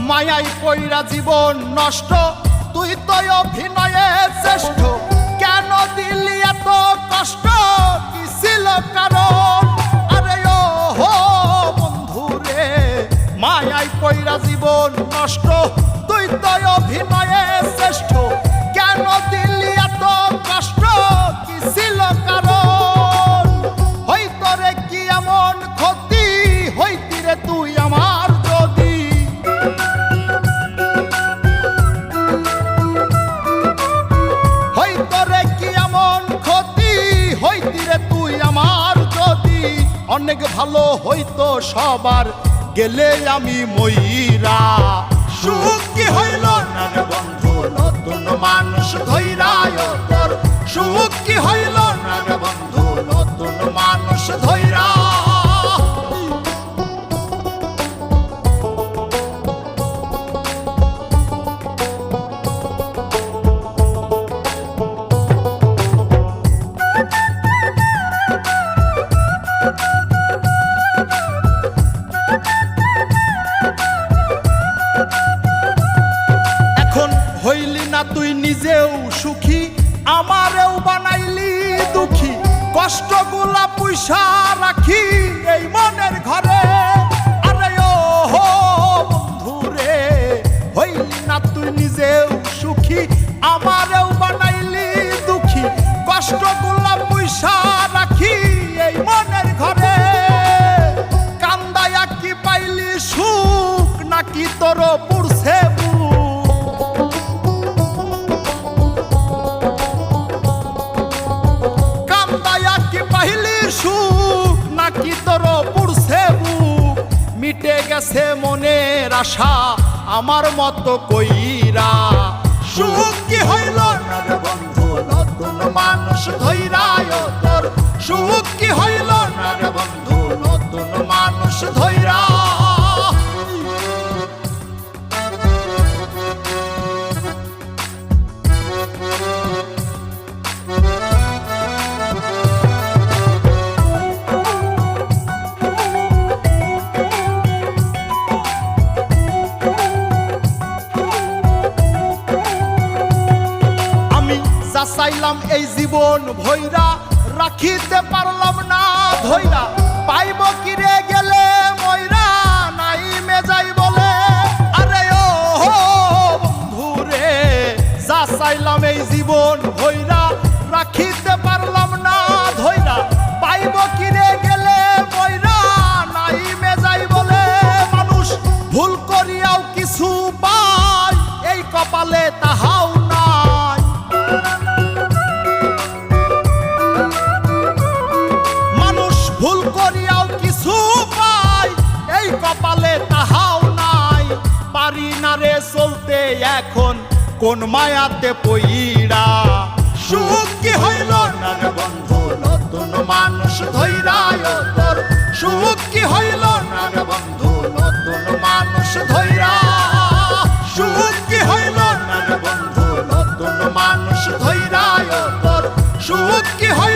মায়াই পইরা জীবন নষ্ট, তুই তো অভিনয়ে শ্রেষ্ঠ। কেন দিলি এত কষ্ট, কি ছিল কারণ? আরে ও হো বন্ধু রে, মায়াই পইরা জীবন নষ্ট, তুই তো অভিনয়ে শ্রেষ্ঠ। কেন দিলি এত কষ্ট, কি ছিল কারণ? হইতো রে কি এমন ক্ষতি, হইতি রে তুই আমার যদি। হইতো রে কি এমন ক্ষতি, হইতি রে তুই আমার যদি। অনেক ভালো হইতো সবার, গেলে আমি ময়রা। সুখ কি হইল না রে বন্ধু, নতুন মানুষ ধৈরায় তোর। সুখ কি হইল না রে বন্ধু, নতুন মানুষ ধৈরা। হইলি না তুই নিজেও সুখী, আমারেও বানাইলি দুঃখী। কষ্টগুলা পুইসা রাখি এই মনের ঘরে। আরে ও হো বন্ধু রে, হইলি না তুই নিজেও সুখী, আমারেও বানাইলি দুঃখী। কষ্টগুলা পুইসা রাখি এই মনের ঘরে। কান্দায়া কি পাইলি সুখ, নাকি তোর পুরছে সুখ, নাকি তোর পুরছে বুক? মিটে গেছে মনের আশা আমার মতো কইরা। সুখ কি হইল না রে বন্ধু, নতুন মানুষ ধৈরায় তোর। সুখ কি হইল না রে বন্ধু, নতুন মানুষ ধৈরা। চাইলাম এই জীবন ভৈরা, রাখিতে পারলাম না ধৈরা। পাইব কিরে গেলে ময়রা, নাই মেজাই বলে। আরে ও হো বন্ধু রে, যা চাইলাম এই জীবন ভৈরা, রাখিতে পারলাম না ধৈরা। পাইব কিরে গেলে ময়রা, নাই মেজাই বলে। মানুষ ভুল করিয়াও কিছু পায়, এই কপালে তাহাও নাই। ভুল করিয়াও কিছু পাই, এই কপালে তাহাও নাই। পারি না রে চলতে এখন কোন মায়াতে পইরা। সুখ কি হইল না রে বন্ধু, নতুন মানুষ ধৈরায় তোর। সুখ কি হইল না রে বন্ধু, নতুন মানুষ ধৈরা। সুখ কি হইল না রে বন্ধু, নতুন মানুষ ধৈরায় তোর। সুখ কি হইল